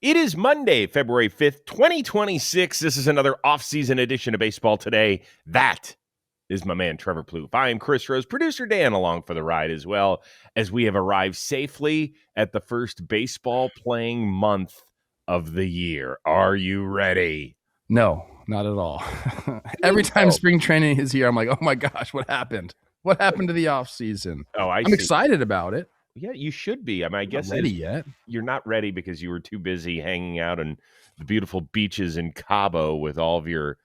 It is Monday, February 5th, 2026. This is another off-season edition of Baseball Today. That is my man, Trevor Plouffe. I am Chris Rose, producer Dan along for the ride as well, as we have arrived safely at the first baseball playing month of the year. Are you ready? No, not at all. Every time spring training is here, I'm like, oh my gosh, what happened? What happened to the off season? I'm excited about it. Yeah, you should be. I mean, I guess not ready yet. You're not ready because you were too busy hanging out on the beautiful beaches in Cabo with all of your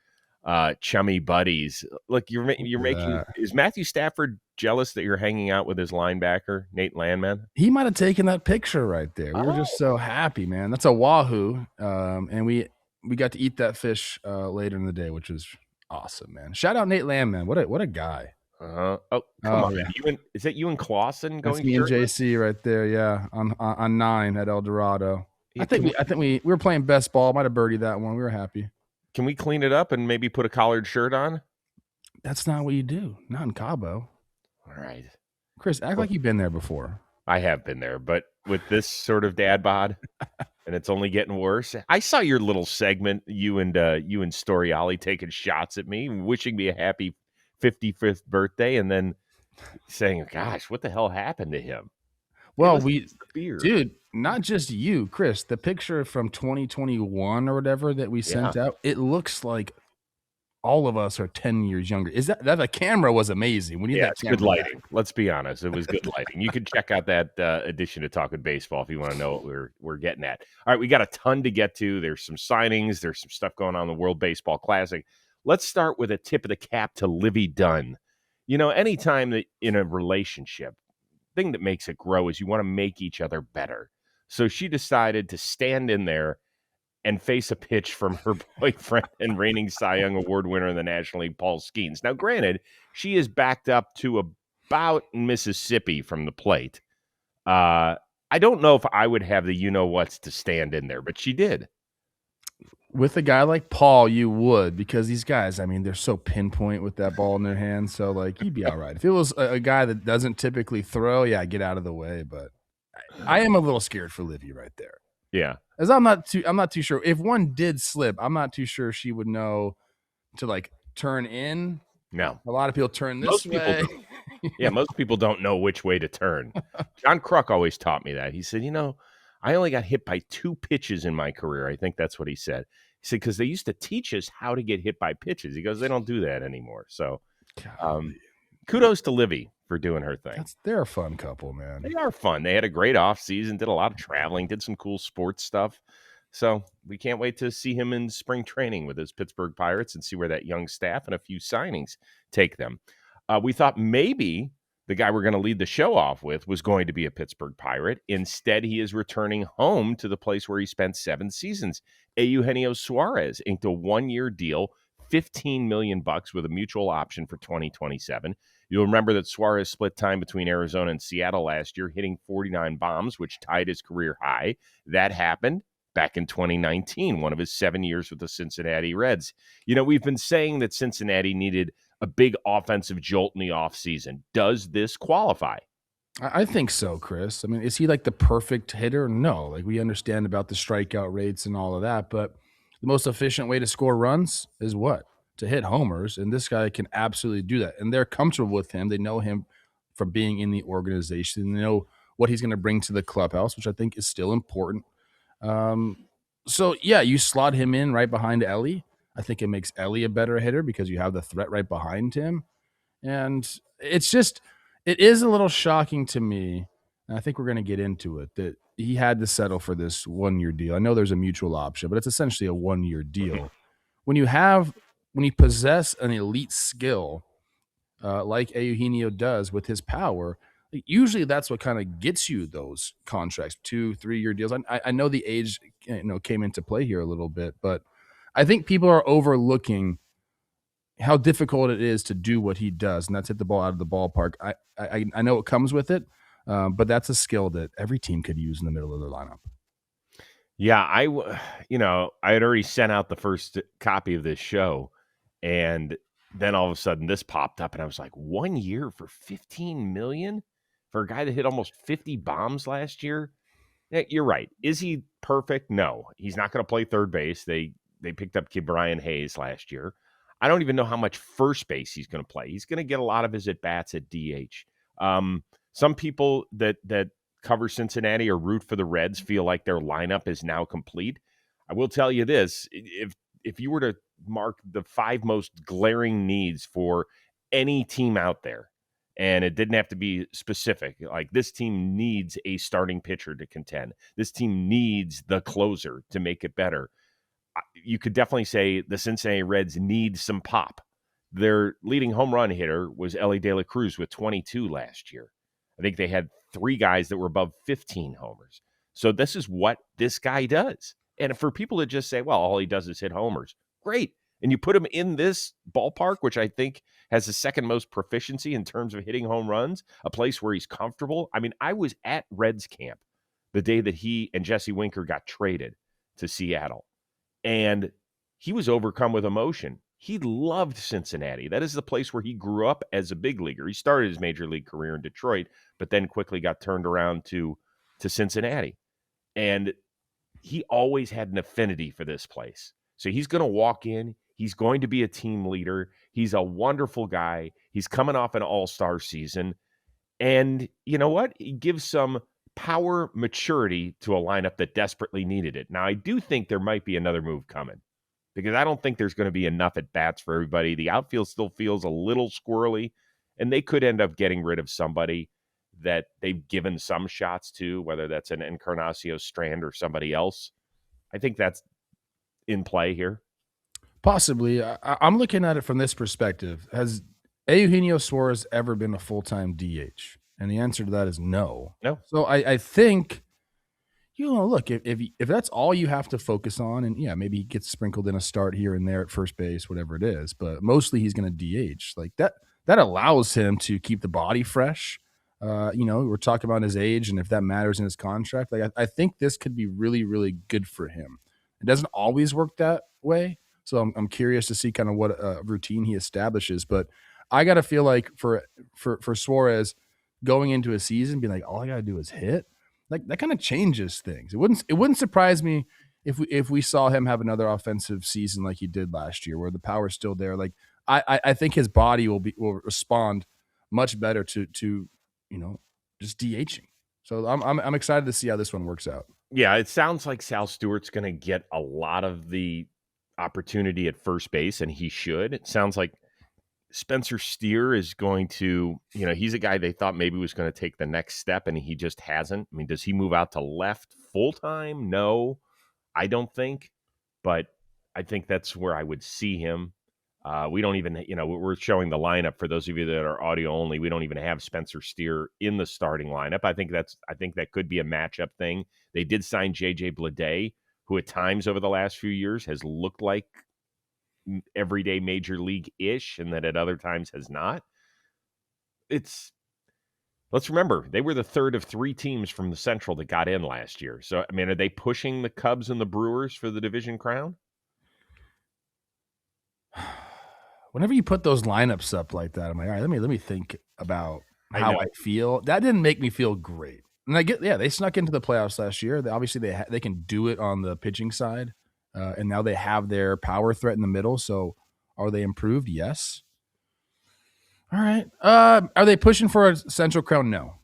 chummy buddies. Look, you're making. Is Matthew Stafford jealous that you're hanging out with his linebacker, Nate Landman? He might have taken that picture right there. We were just so happy, man. That's a wahoo, and we got to eat that fish later in the day, which was awesome, man. Shout out Nate Landman. What a guy. Oh, come on. Yeah. Is that you and Clausen going? That's me and JC right there, yeah, on 9 at El Dorado. Yeah, I think we were playing best ball. Might have birdied that one. We were happy. Can we clean it up and maybe put a collared shirt on? That's not what you do. Not in Cabo. All right. Chris, act like you've been there before. I have been there, but with this sort of dad bod, and it's only getting worse. I saw your little segment, you and Storiali taking shots at me, wishing me a happy 55th birthday, and then saying, gosh, what the hell happened to him? Well, dude, not just you, Chris, the picture from 2021 or whatever that we sent out, it looks like all of us are 10 years younger. Is that the camera was amazing. We need that camera good lighting. Back. Let's be honest. It was good lighting. You can check out that edition of Talking Baseball if you want to know what we're getting at. All right, we got a ton to get to. There's some signings. There's some stuff going on in the World Baseball Classic. Let's start with a tip of the cap to Livy Dunn. You know, anytime that in a relationship, thing that makes it grow is you want to make each other better. So she decided to stand in there and face a pitch from her boyfriend and reigning Cy Young Award winner in the National League, Paul Skeens. Now, granted, she is backed up to about Mississippi from the plate. I don't know if I would have the you-know-whats to stand in there, but she did. With a guy like Paul, you would, because these guys, I mean, they're so pinpoint with that ball in their hands. So, like, you'd be all right. If it was a guy that doesn't typically throw, yeah, get out of the way. But I am a little scared for Livy right there. Yeah. As I'm not too sure. If one did slip, I'm not too sure she would know to, like, turn in. No. A lot of people turn this way. Most people don't know which way to turn. John Kruk always taught me that. He said, I only got hit by 2 pitches in my career. I think that's what he said. He said, because they used to teach us how to get hit by pitches. He goes, they don't do that anymore. So kudos to Livy for doing her thing. They're a fun couple, man. They are fun. They had a great offseason, did a lot of traveling, did some cool sports stuff. So we can't wait to see him in spring training with his Pittsburgh Pirates and see where that young staff and a few signings take them. We thought maybe the guy we're going to lead the show off with was going to be a Pittsburgh Pirate. Instead, he is returning home to the place where he spent 7 seasons. Eugenio Suarez inked a 1-year deal, $15 million with a mutual option for 2027. You'll remember that Suarez split time between Arizona and Seattle last year, hitting 49 bombs, which tied his career high. That happened back in 2019, one of his 7 years with the Cincinnati Reds. We've been saying that Cincinnati needed a big offensive jolt in the offseason. Does this qualify? I think so, Chris. I mean, is he like the perfect hitter? No. Like, we understand about the strikeout rates and all of that, but the most efficient way to score runs is what? To hit homers, and this guy can absolutely do that. And they're comfortable with him. They know him from being in the organization. They know what he's going to bring to the clubhouse, which I think is still important. So, yeah, you slot him in right behind Ellie. I think it makes Ellie a better hitter because you have the threat right behind him. And it is a little shocking to me, and I think we're going to get into it, that he had to settle for this 1-year deal. I know there's a mutual option, but it's essentially a 1-year deal. When you possess an elite skill like Eugenio does with his power, usually that's what kind of gets you those contracts, 2-3-year deals. I know the age came into play here a little bit, but I think people are overlooking how difficult it is to do what he does, and that's hit the ball out of the ballpark. I know it comes with it, but that's a skill that every team could use in the middle of their lineup. Yeah, I had already sent out the first copy of this show, and then all of a sudden this popped up, and I was like, 1 year for $15 million for a guy that hit almost 50 bombs last year? Yeah, you're right. Is he perfect? No, he's not going to play third base. They picked up kid Brian Hayes last year. I don't even know how much first base he's going to play. He's going to get a lot of his at bats at DH. Some people that cover Cincinnati or root for the Reds feel like their lineup is now complete. I will tell you this: if you were to mark the 5 most glaring needs for any team out there, and it didn't have to be specific. Like, this team needs a starting pitcher to contend. This team needs the closer to make it better. You could definitely say the Cincinnati Reds need some pop. Their leading home run hitter was Ellie De La Cruz with 22 last year. I think they had 3 guys that were above 15 homers. So this is what this guy does. And for people to just say, well, all he does is hit homers, great. And you put him in this ballpark, which I think has the second most proficiency in terms of hitting home runs, a place where he's comfortable. I mean, I was at Reds camp the day that he and Jesse Winker got traded to Seattle, and he was overcome with emotion. He loved Cincinnati. That is the place where he grew up as a big leaguer. He started his major league career in Detroit, but then quickly got turned around to Cincinnati. And he always had an affinity for this place. So he's going to walk in. He's going to be a team leader. He's a wonderful guy. He's coming off an all-star season. And you know what? He gives some power maturity to a lineup that desperately needed it. Now, I do think there might be another move coming because I don't think there's going to be enough at bats for everybody. The outfield still feels a little squirrely, and they could end up getting rid of somebody that they've given some shots to, whether that's an Encarnacio Strand or somebody else. I think that's in play here. Possibly. I'm looking at it from this perspective. Has Eugenio Suarez ever been a full-time DH? And the answer to that is no. No. So I think, look, if that's all you have to focus on, and yeah, maybe he gets sprinkled in a start here and there at first base, whatever it is, but mostly he's going to DH. Like that allows him to keep the body fresh. We're talking about his age and if that matters in his contract. Like I think this could be really, really good for him. It doesn't always work that way. So I'm curious to see kind of what routine he establishes. But I got to feel like for Suarez going into a season, being like, all I got to do is hit, like that kind of changes things. It wouldn't surprise me if we saw him have another offensive season like he did last year, where the power's still there. Like I think his body will respond much better to just DHing. So I'm excited to see how this one works out. Yeah, it sounds like Sal Stewart's going to get a lot of the opportunity at first base, and he should. It sounds like Spencer Steer is going to, he's a guy they thought maybe was going to take the next step, and he just hasn't. I mean, does he move out to left full time? No, I don't think. But I think that's where I would see him. We don't even, we're showing the lineup for those of you that are audio only. We don't even have Spencer Steer in the starting lineup. I think that could be a matchup thing. They did sign JJ Bleday, who at times over the last few years has looked like everyday major league-ish, and that at other times has not. Let's remember, they were the third of 3 teams from the Central that got in last year. So, I mean, are they pushing the Cubs and the Brewers for the division crown? Whenever you put those lineups up like that, I'm like, all right, let me think about how I feel. That didn't make me feel great. And they snuck into the playoffs last year. They can do it on the pitching side, and now they have their power threat in the middle. So, are they improved? Yes. All right. Are they pushing for a Central crown? No.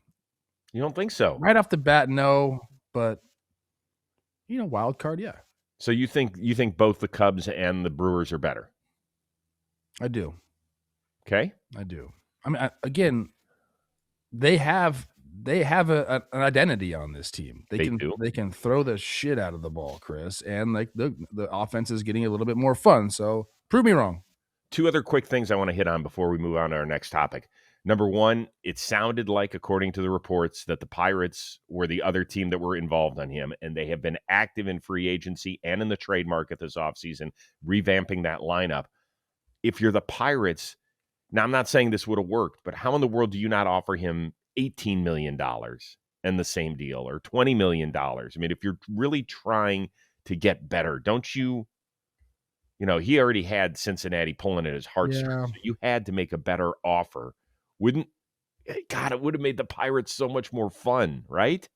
You don't think so? Right off the bat, no. But wild card, yeah. So you think both the Cubs and the Brewers are better? I do. Okay. I do. I mean, again, they have an identity on this team. They can throw the shit out of the ball, Chris, and like the offense is getting a little bit more fun. So prove me wrong. 2 other quick things I want to hit on before we move on to our next topic. Number one, it sounded like, according to the reports, that the Pirates were the other team that were involved on him, and they have been active in free agency and in the trade market this offseason, revamping that lineup. If you're the Pirates, now I'm not saying this would have worked, but how in the world do you not offer him $18 million and the same deal, or $20 million? I mean, if you're really trying to get better, don't you? He already had Cincinnati pulling at his heartstrings. So you had to make a better offer. It would have made the Pirates so much more fun, right?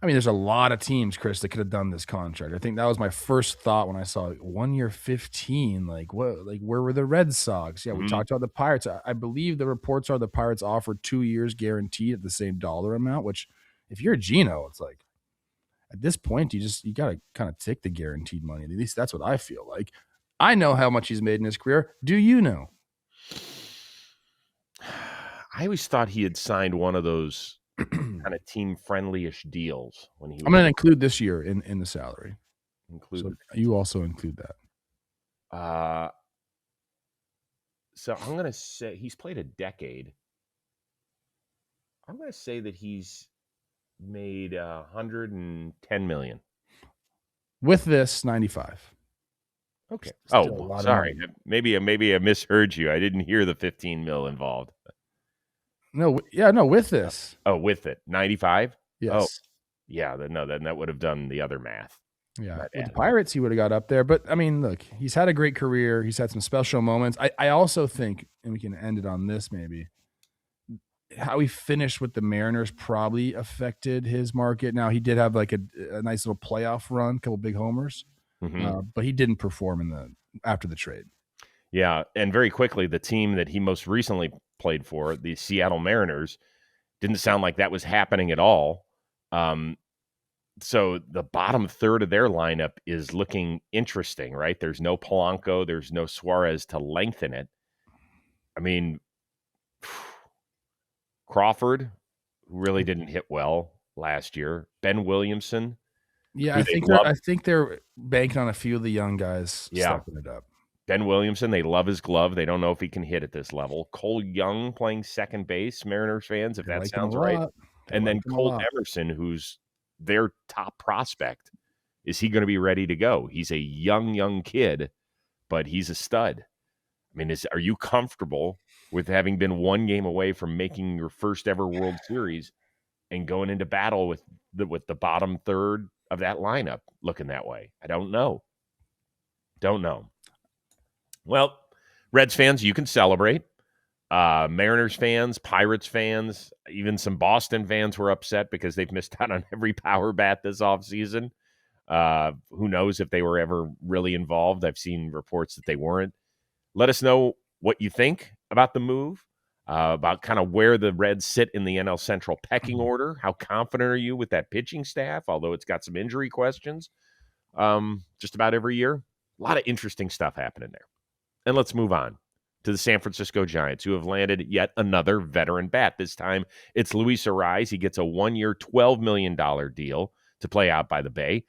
I mean, there's a lot of teams, Chris, that could have done this contract. I think that was my first thought when I saw 1 year 15. Like, what? Like, where were the Red Sox? Yeah, we Mhm. talked about the Pirates. I believe the reports are the Pirates offered 2 years guaranteed at the same dollar amount. Which, if you're Gino, it's like at this point you gotta kind of take the guaranteed money. At least that's what I feel like. I know how much he's made in his career. Do you know? I always thought he had signed one of those I'm kind of team friendly-ish deals when he was going to include this year in the salary, so included. you also include that. Uh, so I'm gonna say he's played a decade. I'm gonna say that he's made 110 million. With this 95. Okay. Still a Oh, lot of sorry. money. Maybe I misheard you. I didn't hear the 15 mil involved. No, yeah, no, with this. Oh, with it, 95. Oh, Yes. yeah. Then that would have done the other math. Yeah. That With the added up. Pirates, he would have got up there. But I mean, look, he's had a great career. He's had some special moments. I also think, and we can end it on this maybe, how he finished with the Mariners probably affected his market. Now he did have like a nice little playoff run, couple big homers, Mhm. but he didn't perform after the trade. Yeah, and very quickly, the team that he most recently played for, the Seattle Mariners, didn't sound like that was happening at all. Um, so the bottom third of their lineup is looking interesting, right? There's no Polanco, there's no Suarez to lengthen it. I mean, Crawford, who really didn't hit well last year. Ben Williamson, Yeah, who they love. I think they're banking on a few of the young guys Yeah, stepping it up. Ben Williamson, they love his glove. They don't know if he can hit at this level. Cole Young playing second base, Mariners fans, if They that like him a sounds right. lot. They And then like him a Colt lot. Emerson, who's their top prospect. Is he going to be ready to go? He's a young kid, but he's a stud. I mean, are you comfortable with having been one game away from making your first ever World Series and going into battle with the bottom third of that lineup looking that way? I don't know. Don't know. Well, Reds fans, you can celebrate. Mariners fans, Pirates fans, even some Boston fans were upset because they've missed out on every power bat this offseason. Who knows if they were ever really involved? I've seen reports that they weren't. Let us know what you think about the move, about kind of where the Reds sit in the NL Central pecking order. How confident are you with that pitching staff, although it's got some injury questions just about every year? A lot of interesting stuff happening there. And let's move on to the San Francisco Giants, who have landed yet another veteran bat. This time it's Luis Arraez. He gets a 1-year, $12 million deal to play out by the Bay.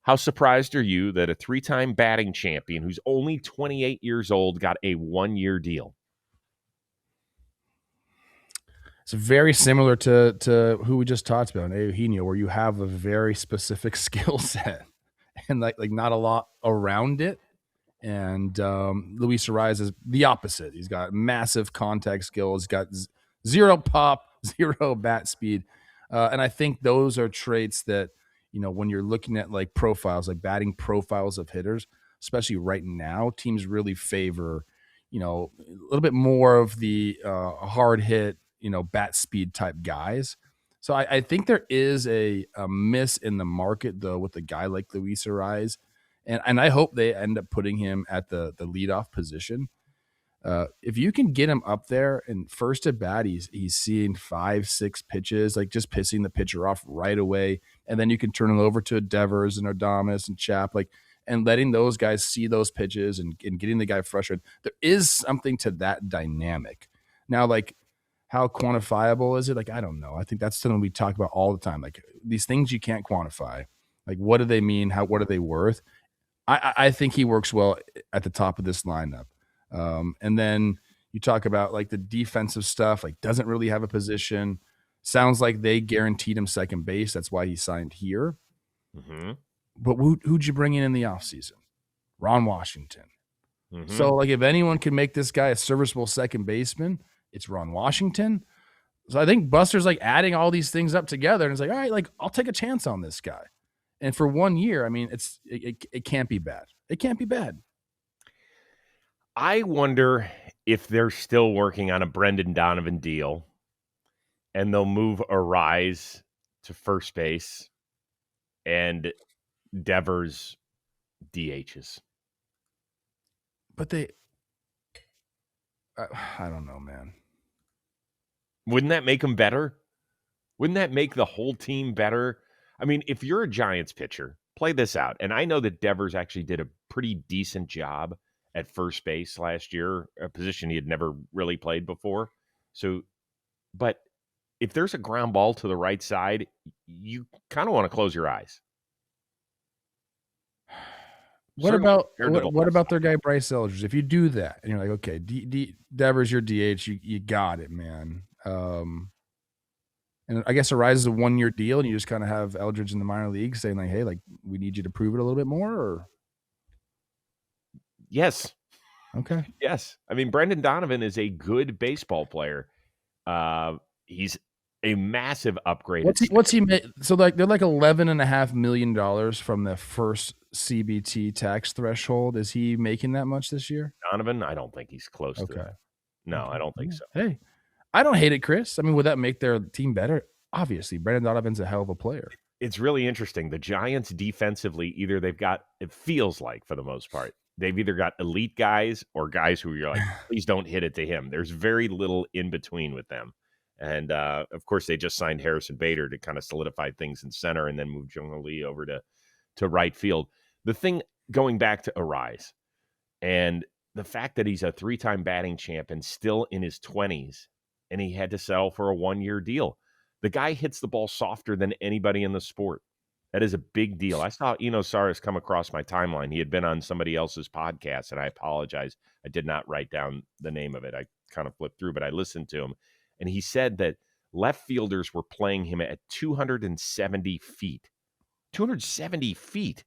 How surprised are you that a 3-time batting champion who's only 28 years old got a 1-year deal? It's very similar to who we just talked about, Eugenio, where you have a very specific skill set and like not a lot around it. And Luis Arraez is the opposite. He's got massive contact skills. He's got zero pop, zero bat speed, and I think those are traits that when you're looking at like profiles, like batting profiles of hitters, especially right now, teams really favor a little bit more of the hard hit, bat speed type guys. So I think there is a miss in the market though with a guy like Luis Arraez, and I hope they end up putting him at the leadoff position. If you can get him up there and first at bat, he's seeing 5-6 pitches, like just pissing the pitcher off right away, and then you can turn him over to Devers and Adames and Chap, like and letting those guys see those pitches and getting the guy frustrated. There is something to that dynamic. Now, like how quantifiable is it? Like I don't know. I think that's something we talk about all the time. Like these things you can't quantify. Like what do they mean? What are they worth? I think he works well at the top of this lineup. And then you talk about like the defensive stuff, like doesn't really have a position. Sounds like they guaranteed him second base. That's why he signed here. Mm-hmm. But who'd you bring in the offseason? Ron Washington. Mm-hmm. So like if anyone can make this guy a serviceable second baseman, it's Ron Washington. So I think Buster's like adding all these things up together and it's like, all right, like I'll take a chance on this guy. And for 1 year, I mean, it can't be bad. It can't be bad. I wonder if they're still working on a Brendan Donovan deal and they'll move Arraez to first base and Devers DHs. But I don't know, man. Wouldn't that make them better? Wouldn't that make the whole team better? I mean, if you're a Giants pitcher, play this out. And I know that Devers actually did a pretty decent job at first base last year, a position he had never really played before. So, but if there's a ground ball to the right side, you kind of want to close your eyes. What about their guy Bryce Eldridge? If you do that, and you're like, okay, Devers, your DH, you got it, man. And I guess Arraez is a 1-year deal, and you just kind of have Eldridge in the minor leagues saying like, hey, like we need you to prove it a little bit more. Or yes, okay, yes. I mean, Brendan Donovan is a good baseball player. He's a massive upgrade. What's he make? So like they're like $11.5 million from the first CBT tax threshold. Is he making that much this year? Donovan, I don't think he's close to that. No, I don't think so. Hey, I don't hate it, Chris. I mean, would that make their team better? Obviously, Brendan Donovan's a hell of a player. It's really interesting. The Giants defensively, either they've got, it feels like for the most part, they've either got elite guys or guys who you're like, please don't hit it to him. There's very little in between with them. And of course, they just signed Harrison Bader to kind of solidify things in center and then move Jung Lee over to right field. The thing going back to Arraez and the fact that he's a 3-time batting champ and still in his 20s, and he had to settle for a 1-year deal. The guy hits the ball softer than anybody in the sport. That is a big deal. I saw Eugenio Suarez come across my timeline. He had been on somebody else's podcast, and I apologize. I did not write down the name of it. I kind of flipped through, but I listened to him. And he said that left fielders were playing him at 270 feet. 270 feet.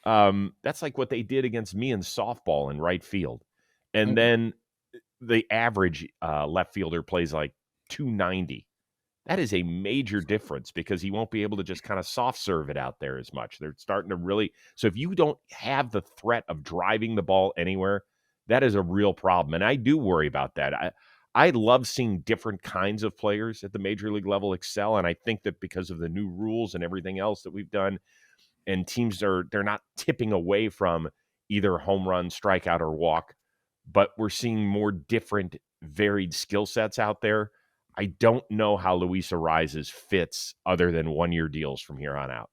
That's like what they did against me in softball in right field. And then the average left fielder plays like 290. That is a major difference because he won't be able to just kind of soft serve it out there as much. They're starting to really. So if you don't have the threat of driving the ball anywhere, that is a real problem. And I do worry about that. I love seeing different kinds of players at the major league level excel. And I think that because of the new rules and everything else that we've done, and teams they're not tipping away from either home run, strikeout, or walk, but we're seeing more different, varied skill sets out there. I don't know how Luis Arraez's fits other than 1-year deals from here on out.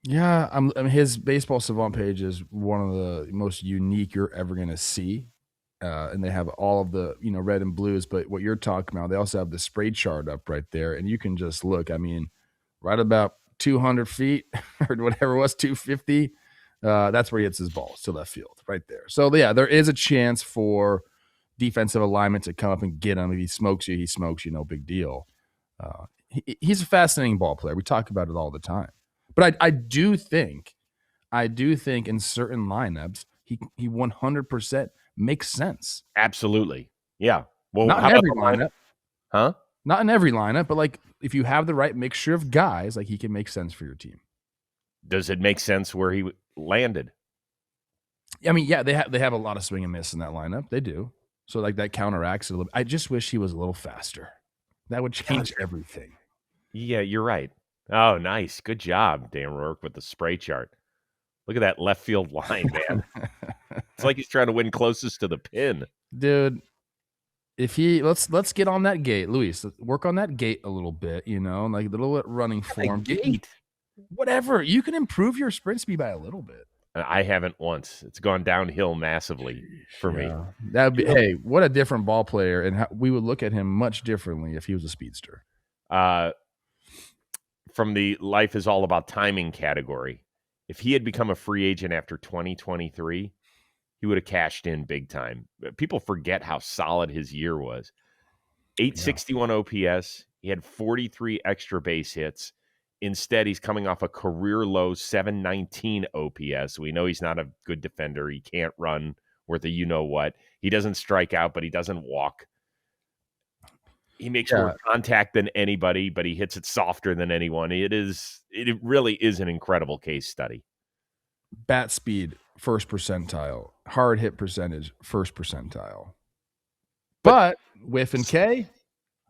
Yeah, I mean, his Baseball Savant page is one of the most unique you're ever going to see. And they have all of the, red and blues. But what you're talking about, they also have the spray chart up right there. And you can just look, I mean, right about 200 feet or whatever it was, 250. That's where he hits his balls to left field right there. So, yeah, there is a chance for defensive alignment to come up and get him. If he smokes you, he smokes you, no big deal. He's a fascinating ball player. We talk about it all the time. But I do think in certain lineups, he 100% makes sense. Absolutely. Yeah. Well, not in every lineup. Huh? Not in every lineup, but like if you have the right mixture of guys, like he can make sense for your team. Does it make sense where he landed? I mean, yeah, they have a lot of swing and miss in that lineup. They do. So like that counteracts it a little. I just wish he was a little faster. That would change everything. Yeah, you're right. Oh, nice. Good job, Dan Rourke, with the spray chart. Look at that left field line, man. It's like he's trying to win closest to the pin. Dude, if he let's get on that gate, Luis. Work on that gate a little bit, like a little bit running form. Gate. Whatever. You can improve your sprint speed by a little bit. I haven't once. It's gone downhill massively for me. That'd be hey, what a different ball player, and we would look at him much differently if he was a speedster. From the life is all about timing category, if he had become a free agent after 2023, he would have cashed in big time. People forget how solid his year was. 861 OPS. He had 43 extra base hits. Instead, he's coming off a career low 719 OPS. We know he's not a good defender. He can't run worth a you-know-what. He doesn't strike out, but he doesn't walk. He makes more contact than anybody, but he hits it softer than anyone. It really is an incredible case study. Bat speed, first percentile. Hard hit percentage, first percentile. But whiff and K,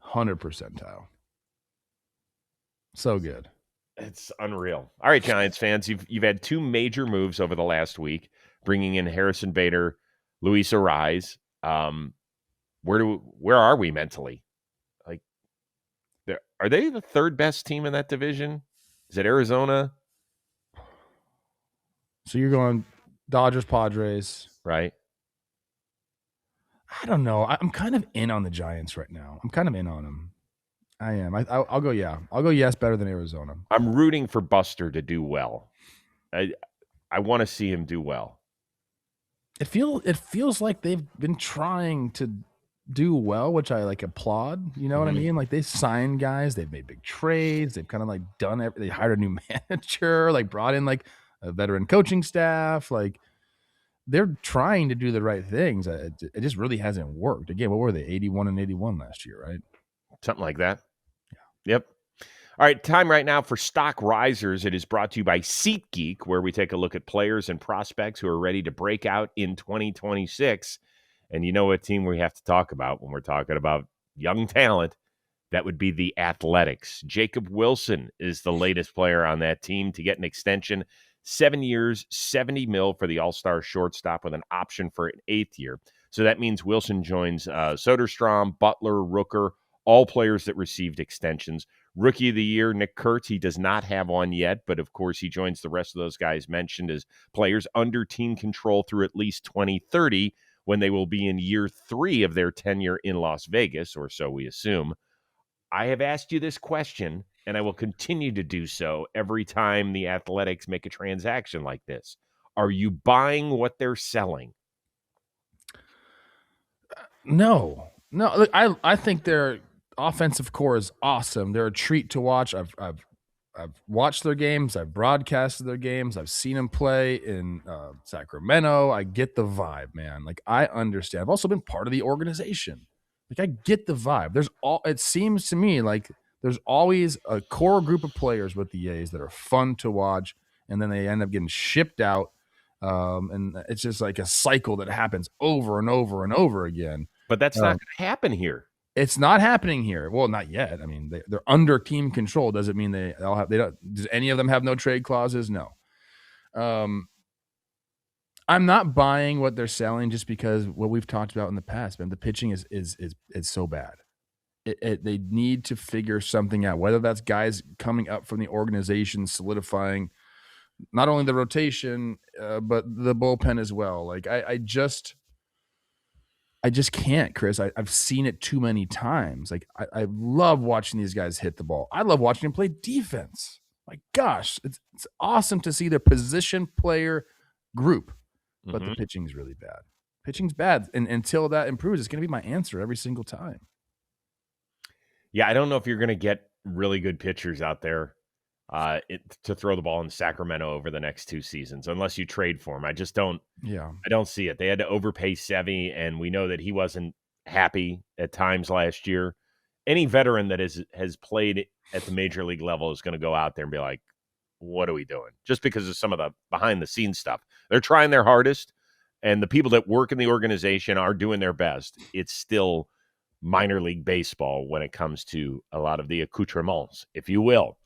100 percentile. So good. It's unreal. All right, Giants fans, you've had two major moves over the last week, bringing in Harrison Bader, Luis Arraez. Where are we mentally? Like, are they the third best team in that division? Is it Arizona? So you're going Dodgers, Padres. Right. I don't know. I'm kind of in on the Giants right now. I'm kind of in on them. I am. I'll go. Yeah, I'll go. Yes, better than Arizona. I'm rooting for Buster to do well. I want to see him do well. It feels like they've been trying to do well, which I like applaud. You know what I mean? Like they signed guys, they've made big trades, they've kind of like done they hired a new manager, like brought in like a veteran coaching staff, like they're trying to do the right things. It just really hasn't worked. Again, what were they? 81-81 last year, right? Something like that. Yeah. Yep. All right, time right now for Stock Risers. It is brought to you by SeatGeek, where we take a look at players and prospects who are ready to break out in 2026. And you know what team we have to talk about when we're talking about young talent? That would be the Athletics. Jacob Wilson is the latest player on that team to get an extension. 7 years, $70 million for the all-star shortstop with an option for an 8th year. So that means Wilson joins Soderstrom, Butler, Rooker, all players that received extensions. Rookie of the Year, Nick Kurtz, he does not have one yet, but of course he joins the rest of those guys mentioned as players under team control through at least 2030 when they will be in year 3 of their tenure in Las Vegas, or so we assume. I have asked you this question, and I will continue to do so every time the Athletics make a transaction like this. Are you buying what they're selling? No. Look, I think their offensive core is awesome. They're a treat to watch. I've watched their games. I've broadcasted their games. I've seen them play in Sacramento. I get the vibe, man. Like I understand. I've also been part of the organization. Like I get the vibe. It seems to me like there's always a core group of players with the A's that are fun to watch, and then they end up getting shipped out. And it's just like a cycle that happens over and over and over again. But that's not going to happen here. It's not happening here. Well, not yet. I mean, they're under team control. Doesn't mean they don't. Does any of them have no trade clauses? No. I'm not buying what they're selling just because what we've talked about in the past, man. The pitching is so bad. They need to figure something out. Whether that's guys coming up from the organization, solidifying not only the rotation but the bullpen as well. Like I just can't, Chris. I've seen it too many times. Like I love watching these guys hit the ball. I love watching them play defense. My gosh, it's awesome to see their position player group, but the pitching's really bad. Pitching's bad, and until that improves, it's going to be my answer every single time. Yeah, I don't know if you're going to get really good pitchers out there to throw the ball in Sacramento over the next 2 seasons, unless you trade for him. I just don't. Yeah, I don't see it. They had to overpay Sevy, and we know that he wasn't happy at times last year. Any veteran that has played at the major league level is going to go out there and be like, what are we doing? Just because of some of the behind the scenes stuff. They're trying their hardest, and the people that work in the organization are doing their best. It's still minor league baseball when it comes to a lot of the accoutrements, if you will.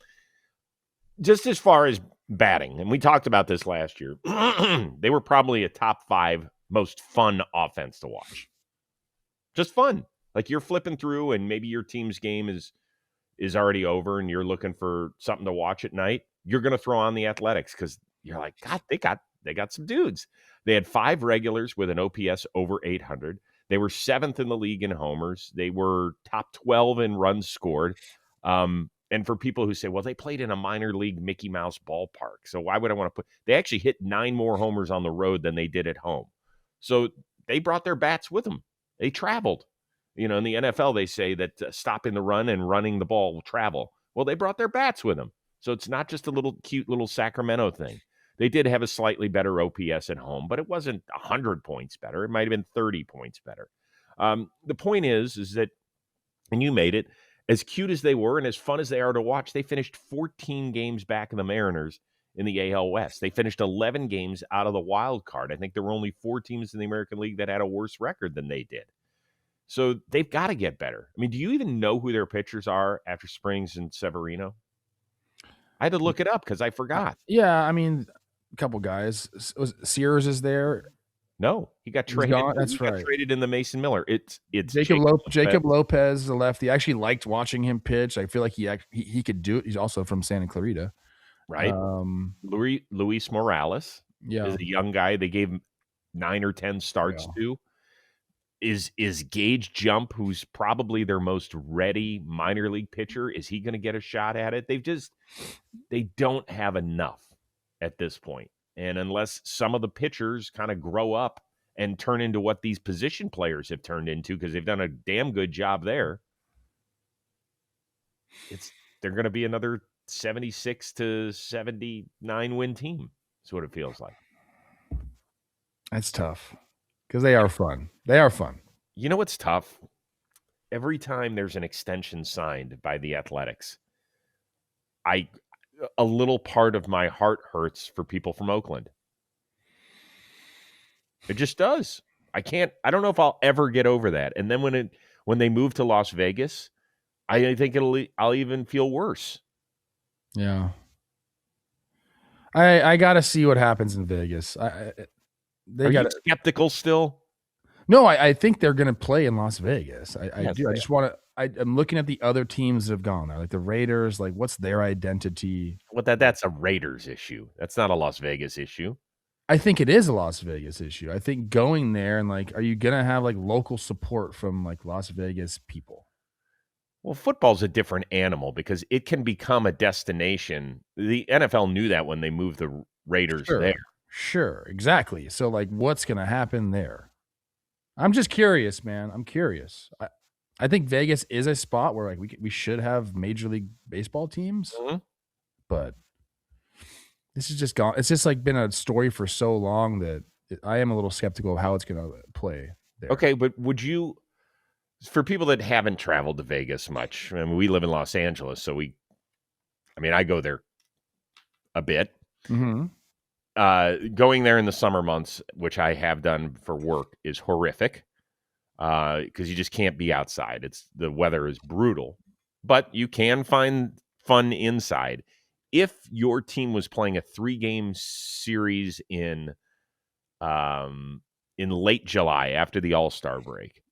Just as far as batting, and we talked about this last year, they were probably a top 5 most fun offense to watch. Just fun. Like you're flipping through and maybe your team's game is already over and you're looking for something to watch at night. You're going to throw on the Athletics because you're like, God, they got some dudes. They had 5 regulars with an OPS over 800. They were 7th in the league in homers. They were top 12 in runs scored. And for people who say, well, they played in a minor league Mickey Mouse ballpark, so why would I want to they actually hit 9 more homers on the road than they did at home. So they brought their bats with them. They traveled. In the NFL, they say that stopping the run and running the ball will travel. Well, they brought their bats with them. So it's not just a little cute little Sacramento thing. They did have a slightly better OPS at home, but it wasn't 100 points better. It might have been 30 points better. The point is that, and you made it, as cute as they were and as fun as they are to watch, they finished 14 games back of the Mariners in the AL West. They finished 11 games out of the wild card. I think there were only 4 teams in the American League that had a worse record than they did. So they've got to get better. I mean, do you even know who their pitchers are after Springs and Severino? I had to look it up because I forgot. Yeah, I mean, a couple guys. Sears is there. No, he got He's traded. gone. He That's got right. traded in the Mason Miller. It's Jacob Lopez. Jacob Lopez, the lefty. I actually liked watching him pitch. I feel like he could do it. He's also from Santa Clarita. Right? Luis Morales Yeah. is a young guy they gave 9 or 10 starts to. Is Gage Jump, who's probably their most ready minor league pitcher, is he going to get a shot at it? They don't have enough at this point. And unless some of the pitchers kind of grow up and turn into what these position players have turned into, because they've done a damn good job there, they're going to be another 76 to 79 win team. That's what it feels like. That's tough because they are fun. They are fun. You know what's tough? Every time there's an extension signed by the Athletics, a little part of my heart hurts for people from Oakland. It just does. I don't know if I'll ever get over that. And then when they move to Las Vegas, I think I'll even feel worse. Yeah. I got to see what happens in Vegas. Are you skeptical still? No, I think they're going to play in Las Vegas. I do. I just want to. I'm looking at the other teams that have gone there, like the Raiders. Like, what's their identity? Well, that's a Raiders issue. That's not a Las Vegas issue. I think it is a Las Vegas issue. I think going there and like, are you going to have like local support from like Las Vegas people? Well, football's a different animal because it can become a destination. The NFL knew that when they moved the Raiders there. Sure, exactly. So, like, what's going to happen there? I'm just curious, man. I'm curious. I think Vegas is a spot where like we should have Major League Baseball teams, but this is just gone. It's just like been a story for so long that I am a little skeptical of how it's going to play there. Okay, but would you, for people that haven't traveled to Vegas much, I mean, we live in Los Angeles, so I go there a bit. Mm-hmm. Going there in the summer months, which I have done for work, is horrific because you just can't be outside. The weather is brutal, but you can find fun inside. If your team was playing a 3-game series in late July after the All-Star break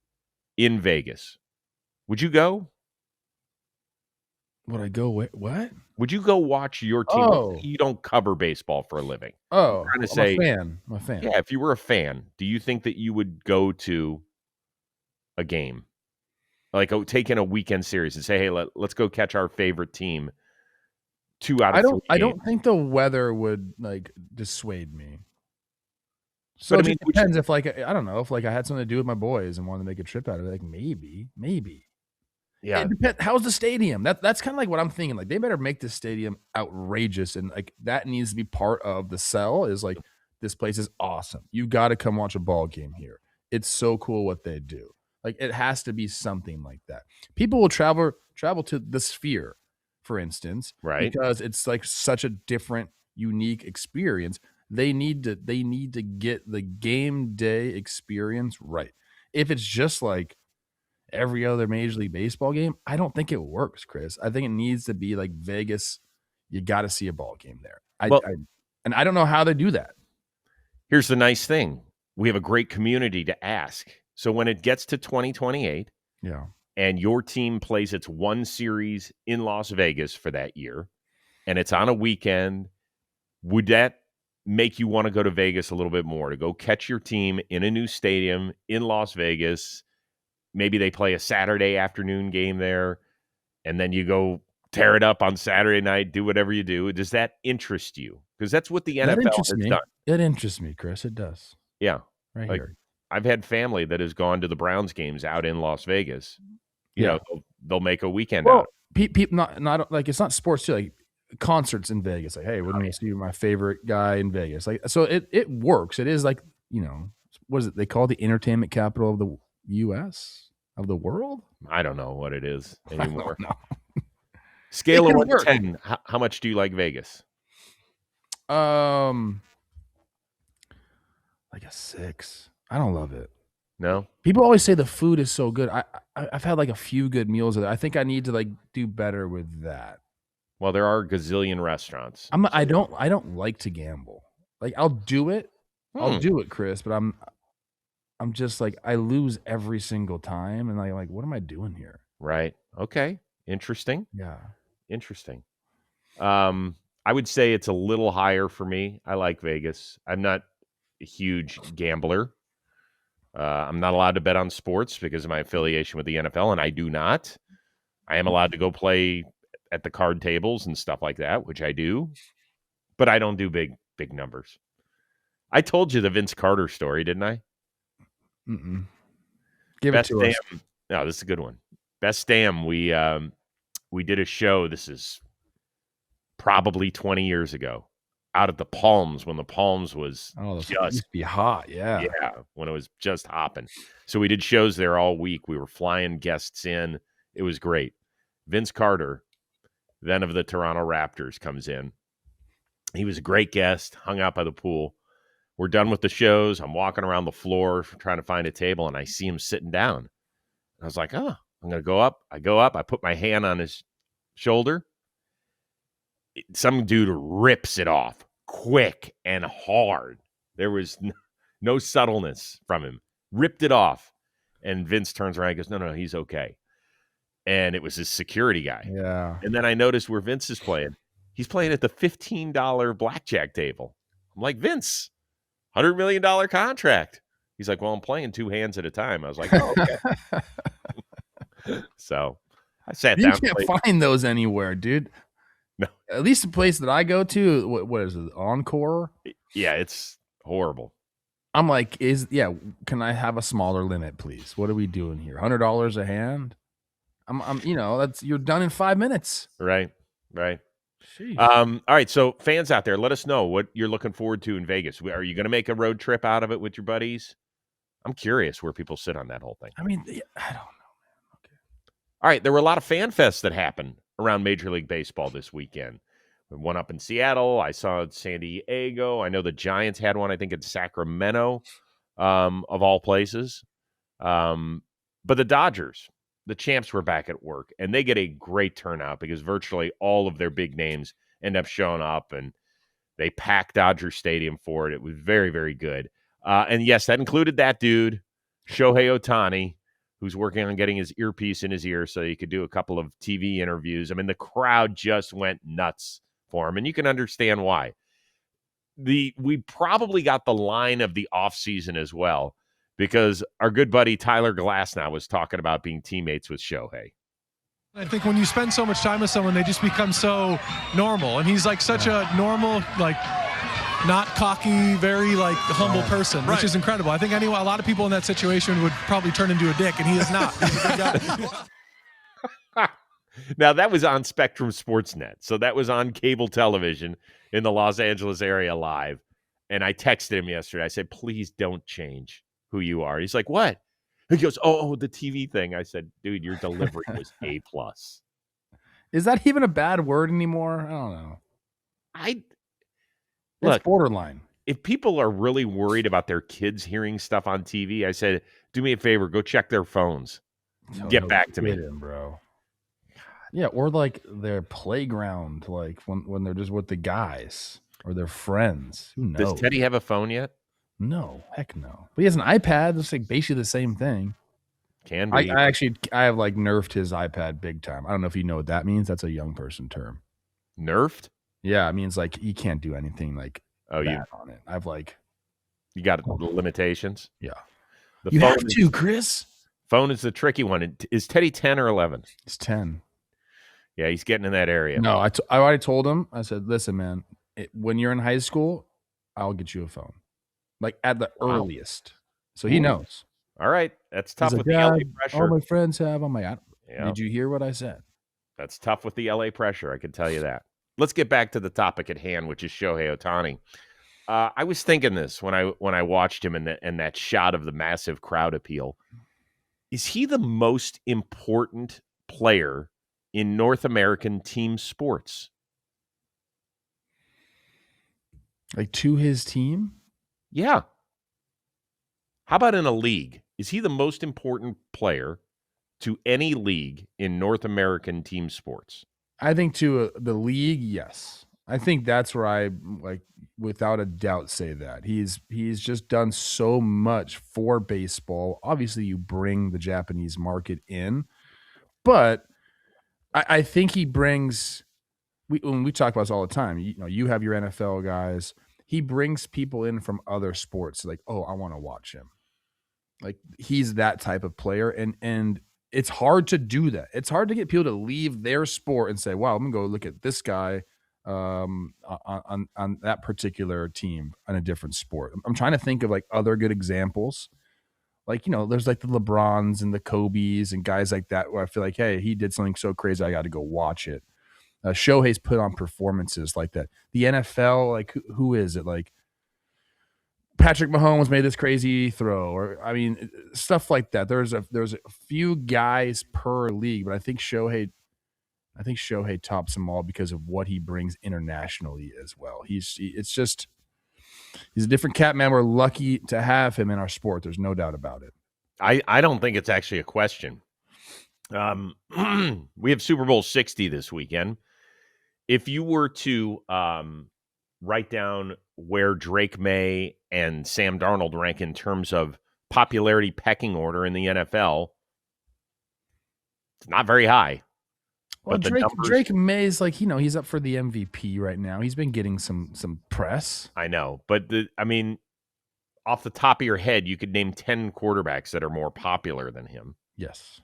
in Vegas, would you go? Would I go? What? Would you go watch your team? Oh. You don't cover baseball for a living. Oh, I'm a fan. Yeah, if you were a fan, do you think that you would go to a game? Like take in a weekend series and say, hey, let's go catch our favorite team 2 out of 3 games. I don't think the weather would like dissuade me. So but it depends if like, I don't know, if like I had something to do with my boys and wanted to make a trip out of it, like maybe. Yeah. How's the stadium? That's kind of like what I'm thinking. Like they better make this stadium outrageous, and like that needs to be part of the sell. Is like this place is awesome. You got to come watch a ball game here. It's so cool what they do. Like it has to be something like that. People will travel to the Sphere, for instance, right? Because it's like such a different, unique experience. They need to get the game day experience right. If it's just like every other Major League Baseball game, I don't think it works, Chris. I think it needs to be like Vegas. You got to see a ball game there. And I don't know how they do that. Here's the nice thing. We have a great community to ask. So when it gets to 2028, and your team plays its one series in Las Vegas for that year, and it's on a weekend, would that make you want to go to Vegas a little bit more, to go catch your team in a new stadium in Las Vegas? Maybe they play a Saturday afternoon game there, and then you go tear it up on Saturday night, do whatever you do. Does that interest you? Because that's what the NFL has done. It interests me, Chris. It does. Yeah. Right here. I've had family that has gone to the Browns games out in Las Vegas. You know, they'll make a weekend out. People not like, it's not sports too, like concerts in Vegas. Like, hey, wouldn't you see my favorite guy in Vegas? Like, so it works. It is like, what is it? They call the entertainment capital of the U.S. of the world. I don't know what it is anymore. No. Scale of 1 to 10. How much do you like Vegas? Like a 6. I don't love it. No. People always say the food is so good. I've had like a few good meals of it. I think I need to like do better with that. Well, there are a gazillion restaurants. I don't like to gamble. Like, I'll do it. I'll do it, Chris, but I'm just like, I lose every single time, and I'm like, what am I doing here? Right. Okay. Interesting. Yeah. Interesting. I would say it's a little higher for me. I like Vegas. I'm not a huge gambler. I'm not allowed to bet on sports because of my affiliation with the NFL, and I do not. I am allowed to go play at the card tables and stuff like that, which I do, but I don't do big numbers. I told you the Vince Carter story, didn't I? Mm-mm. Give Best it to us. damn. No, this is a good one. Best damn. We did a show. This is probably 20 years ago, out at the Palms when the Palms was It used to be hot. Yeah. when it was just hopping. So we did shows there all week. We were flying guests in. It was great. Vince Carter, then of the Toronto Raptors, comes in. He was a great guest, hung out by the pool. We're done with the shows. I'm walking around the floor trying to find a table, and I see him sitting down. I was like, oh, I'm going to go up. I go up. I put my hand on his shoulder. Some dude rips it off quick and hard. There was no subtleness from him. Ripped it off. And Vince turns around and goes, no, he's okay. And it was his security guy. Yeah. And then I noticed where Vince is playing. He's playing at the $15 blackjack table. I'm like, Vince, $100 million contract. He's like, well, I'm playing 2 hands at a time. I was like, oh, okay. So I sat down. You can't find those anywhere, dude. No. At least the place that I go to, what is it, Encore? Yeah, it's horrible. I'm like, can I have a smaller limit, please? What are we doing here? $100 a hand? You're done in 5 minutes. Right. Jeez. All right, so fans out there, let us know what you're looking forward to in Vegas. Are you going to make a road trip out of it with your buddies? I'm curious where people sit on that whole thing. I mean, I don't know, man. Okay. All right, there were a lot of fan fests that happened around Major League Baseball this weekend. One up in Seattle. I saw San Diego. I know the Giants had one, I think, in Sacramento, of all places. But the Dodgers, the champs, were back at work, and they get a great turnout because virtually all of their big names end up showing up, and they packed Dodger Stadium for it. It was very, very good. And yes, that included that dude, Shohei Ohtani, who's working on getting his earpiece in his ear so he could do a couple of TV interviews. I mean, the crowd just went nuts for him, and you can understand why. We probably got the line of the offseason as well, because our good buddy Tyler Glasnow was talking about being teammates with Shohei. I think when you spend so much time with someone, they just become so normal. And he's like such a normal, like, not cocky, very like humble person, which is incredible. I think a lot of people in that situation would probably turn into a dick, and he is not. He's a good guy. Now, that was on Spectrum Sportsnet. So that was on cable television in the Los Angeles area live. And I texted him yesterday. I said, please don't change who you are. He's like, what? He goes, oh, the TV thing. I said, dude, your delivery was A+. Is that even a bad word anymore? I don't know. It's borderline. If people are really worried about their kids hearing stuff on TV, I said, do me a favor, go check their phones. Get back to me. Bro. Yeah, or like their playground, like when they're just with the guys or their friends. Who knows? Does Teddy have a phone yet? No, heck no. But he has an iPad. It's like basically the same thing. Can be. I have like nerfed his iPad big time. I don't know if you know what that means. That's a young person term. Nerfed? Yeah, it means like you can't do anything like bad on it. I've like you got the limitations. Yeah, the you phone have to, Chris. Phone is the tricky one. Is Teddy 10 or 11? He's 10. Yeah, he's getting in that area. No, I already told him. I said, listen, man, when you're in high school, I'll get you a phone, like at the earliest. So he knows. All right, that's tough with the LA pressure. All my friends have. I'm like, did you hear what I said? That's tough with the LA pressure. I can tell you that. Let's get back to the topic at hand, which is Shohei Ohtani. I was thinking this when I watched him in that shot of the massive crowd appeal. Is he the most important player in North American team sports? Like to his team? Yeah. How about in a league? Is he the most important player to any league in North American team sports? I think to the league, yes. I think that's where I like without a doubt say that. He's just done so much for baseball. Obviously, you bring the Japanese market in, but I think he brings when we talk about this all the time, you have your NFL guys. He brings people in from other sports, like, oh, I want to watch him. Like he's that type of player, and it's hard to do that. It's hard to get people to leave their sport and say, "Wow, I'm gonna go look at this guy on that particular team on a different sport." I'm trying to think of like other good examples. Like there's like the LeBrons and the Kobe's and guys like that where I feel like, hey, he did something so crazy, I got to go watch it. Shohei's put on performances like that. The NFL, like who is it? Like Patrick Mahomes made this crazy throw, or I mean, stuff like that. There's a few guys per league, but I think Shohei tops them all because of what he brings internationally as well. He's a different cat, man. We're lucky to have him in our sport. There's no doubt about it. I don't think it's actually a question. We have Super Bowl 60 this weekend. If you were to write down where Drake May and Sam Darnold rank in terms of popularity pecking order in the NFL, it's not very high. Well, Drake May's like, he's up for the MVP right now. He's been getting some press. I know, but off the top of your head, you could name 10 quarterbacks that are more popular than him. Yes.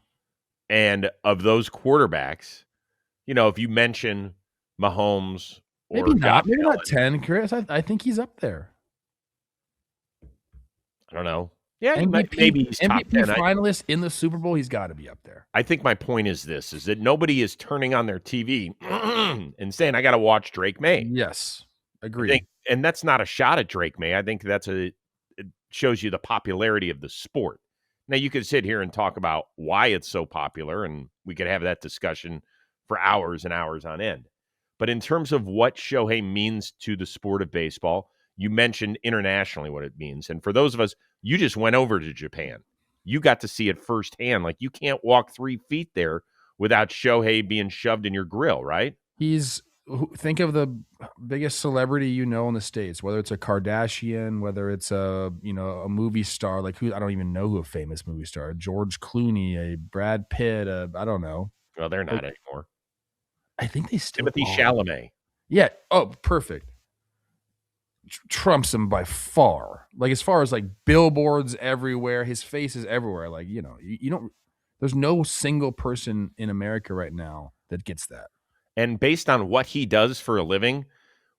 And of those quarterbacks, if you mention Mahomes or maybe not 10, Chris. I think he's up there. I don't know. Yeah, maybe he's top 10. Finalist in the Super Bowl, he's got to be up there. I think my point is this, is that nobody is turning on their TV and saying, I got to watch Drake May. Yes, agree. And that's not a shot at Drake May. I think it shows you the popularity of the sport. Now, you could sit here and talk about why it's so popular, and we could have that discussion for hours and hours on end. But in terms of what Shohei means to the sport of baseball, you mentioned internationally what it means. And for those of us, you just went over to Japan. You got to see it firsthand. Like, you can't walk 3 feet there without Shohei being shoved in your grill, right? Think of the biggest celebrity in the States, whether it's a Kardashian, whether it's a movie star, like I don't even know who a famous movie star, George Clooney, a Brad Pitt, I don't know. Well, they're not anymore. I think they still Timothy Chalamet. Yeah. Oh, perfect. Trumps him by far. Like as far as like billboards everywhere, his face is everywhere. Like, you don't, there's no single person in America right now that gets that. And based on what he does for a living,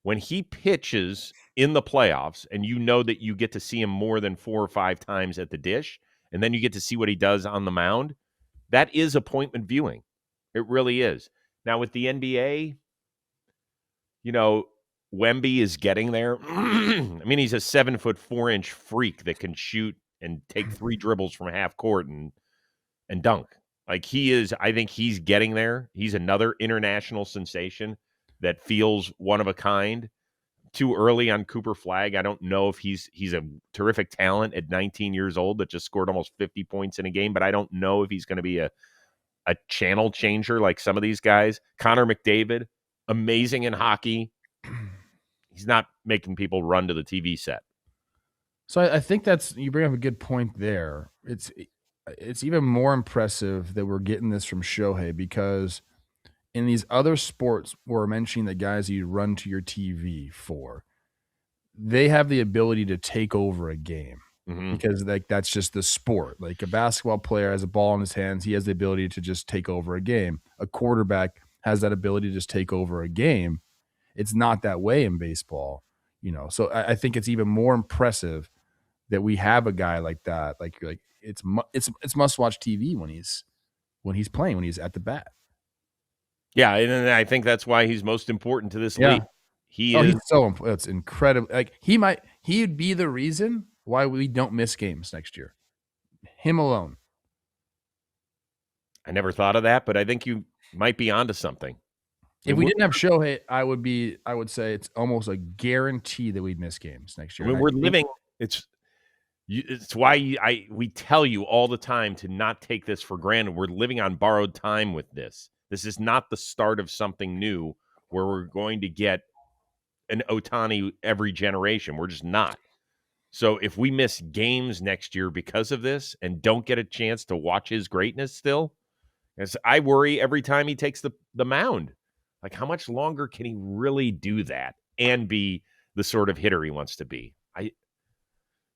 when he pitches in the playoffs and that you get to see him more than 4 or 5 times at the dish, and then you get to see what he does on the mound, that is appointment viewing. It really is. Now with the NBA, Wemby is getting there. I mean, he's a 7'4" freak that can shoot and take 3 dribbles from half court and dunk. Like he is, I think he's getting there. He's another international sensation that feels one of a kind. Too early on Cooper Flagg. I don't know if he's a terrific talent at 19 years old that just scored almost 50 points in a game, but I don't know if he's going to be a channel changer like some of these guys. Connor McDavid, amazing in hockey. He's not making people run to the TV set. So I think you bring up a good point there. It's even more impressive that we're getting this from Shohei because in these other sports we're mentioning the guys you run to your TV for, they have the ability to take over a game because like that's just the sport. Like a basketball player has a ball in his hands, he has the ability to just take over a game. A quarterback has that ability to just take over a game. It's not that way in baseball, So I think it's even more impressive that we have a guy like that. Like it's must watch TV when he's playing, when he's at the bat. Yeah, and I think that's why he's most important to this league. He's so important. It's incredible. Like he'd be the reason why we don't miss games next year. Him alone. I never thought of that, but I think you might be onto something. If we didn't have Shohei, I would say it's almost a guarantee that we'd miss games next year. I mean, we're living. It's why we tell you all the time to not take this for granted. We're living on borrowed time with this. This is not the start of something new where we're going to get an Ohtani every generation. We're just not. So if we miss games next year because of this and don't get a chance to watch his greatness still, as I worry every time he takes the mound. Like, how much longer can he really do that and be the sort of hitter he wants to be?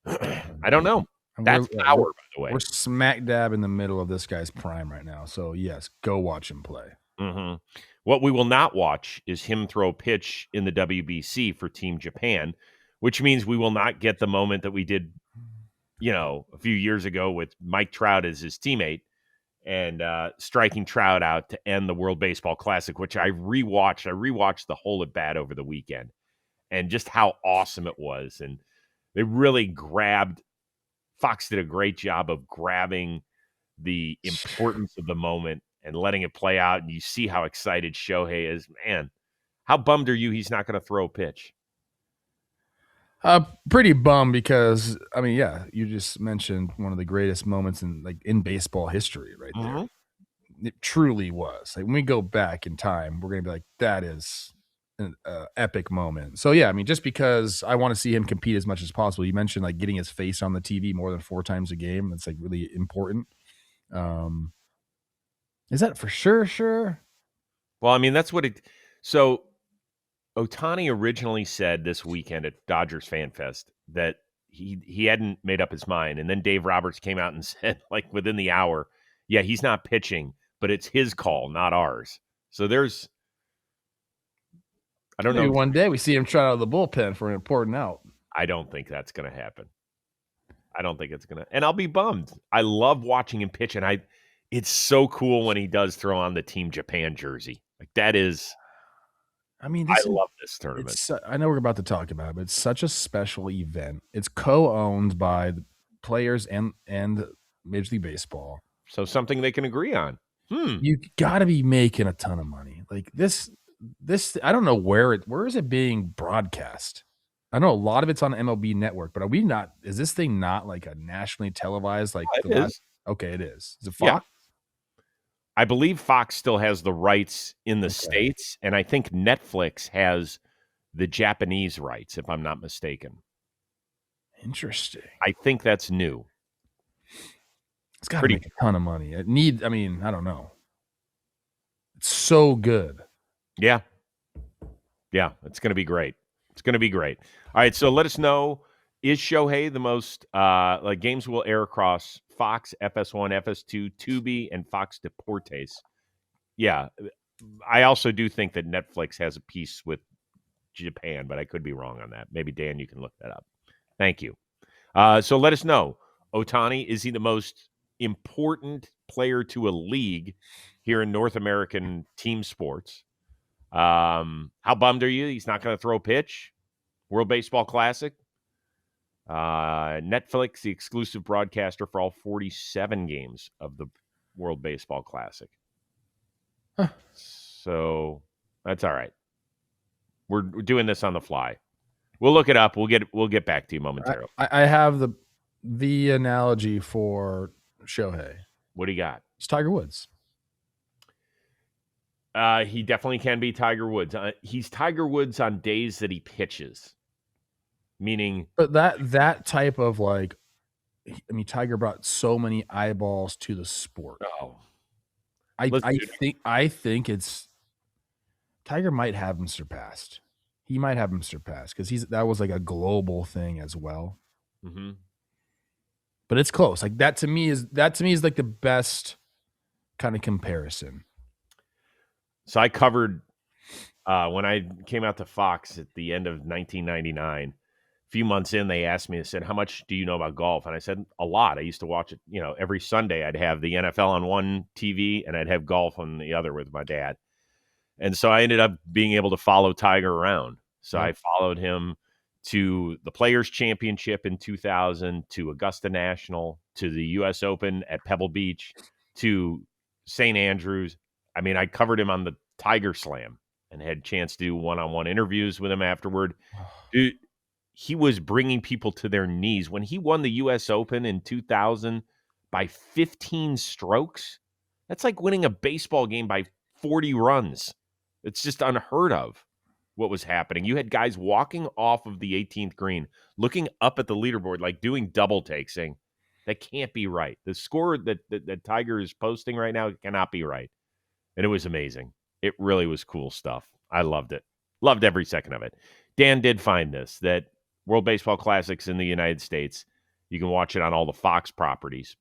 I don't know. And That's power, by the way. We're smack dab in the middle of this guy's prime right now. So, yes, go watch him play. Mm-hmm. What we will not watch is him throw a pitch in the WBC for Team Japan, which means we will not get the moment that we did, a few years ago with Mike Trout as his teammate and striking Trout out to end the World Baseball Classic, which I rewatched. I rewatched the whole at bat over the weekend and just how awesome it was. And they really Fox did a great job of grabbing the importance of the moment and letting it play out. And you see how excited Shohei is. Man, how bummed are you he's not going to throw a pitch? Pretty bummed because, you just mentioned one of the greatest moments in baseball history right there. It truly was. Like, when we go back in time, we're going to be like, that is an epic moment. So, yeah, just because I want to see him compete as much as possible. You mentioned, getting his face on the TV more than 4 times a game. That's, really important. Is that for sure? Sure. Well, that's what it – so Ohtani originally said this weekend at Dodgers Fan Fest that he hadn't made up his mind. And then Dave Roberts came out and said, within the hour, yeah, he's not pitching, but it's his call, not ours. So there's – I don't know. Maybe one day we see him try out of the bullpen for an important out. I don't think that's going to happen. I don't think it's going to – and I'll be bummed. I love watching him pitch, and it's so cool when he does throw on the Team Japan jersey. That is – I love this tournament. I know we're about to talk about it, but it's such a special event. It's co-owned by the players and Major League Baseball. So something they can agree on. You got to be making a ton of money. This, I don't know where is it being broadcast? I know a lot of it's on MLB Network, but is this thing not a nationally televised? It is. Okay, it is. Is it Fox? Yeah. I believe Fox still has the rights in the States, and I think Netflix has the Japanese rights, if I'm not mistaken. Interesting. I think that's new. It's got to make a ton of money. I don't know. It's so good. Yeah. Yeah, it's going to be great. It's going to be great. All right, so let us know, is Shohei the most games will air across Fox, FS1, FS2, Tubi, and Fox Deportes. Yeah, I also do think that Netflix has a piece with Japan, but I could be wrong on that. Maybe, Dan, you can look that up. Thank you. So let us know. Ohtani, is he the most important player to a league here in North American team sports? How bummed are you? He's not going to throw a pitch. World Baseball Classic. Netflix, the exclusive broadcaster for all 47 games of the World Baseball Classic. Huh. So that's all right. We're doing this on the fly. We'll look it up. We'll get back to you momentarily. I have the analogy for Shohei. What do you got? It's Tiger Woods. He definitely can be Tiger Woods. He's Tiger Woods on days that he pitches. Meaning, but that type of Tiger brought so many eyeballs to the sport. Oh, I think it's Tiger might have him surpassed. He might have him surpassed because that was a global thing as well. Mm-hmm. But it's close. That to me is the best kind of comparison. So I covered when I came out to Fox at the end of 1999. Few months in, they asked me, they said, how much do you know about golf? And I said, a lot. I used to watch it, every Sunday. I'd have the NFL on one TV and I'd have golf on the other with my dad. And so I ended up being able to follow Tiger around. So I followed him to the Players Championship in 2000, to Augusta National, to the U.S. Open at Pebble Beach, to St. Andrews. I covered him on the Tiger Slam and had a chance to do one-on-one interviews with him afterward. Dude, he was bringing people to their knees. When he won the U.S. Open in 2000 by 15 strokes, that's like winning a baseball game by 40 runs. It's just unheard of what was happening. You had guys walking off of the 18th green, looking up at the leaderboard, like doing double takes, saying, that can't be right. The score that Tiger is posting right now cannot be right. And it was amazing. It really was cool stuff. I loved it. Loved every second of it. Dan did find this, that World Baseball Classics in the United States, you can watch it on all the Fox properties.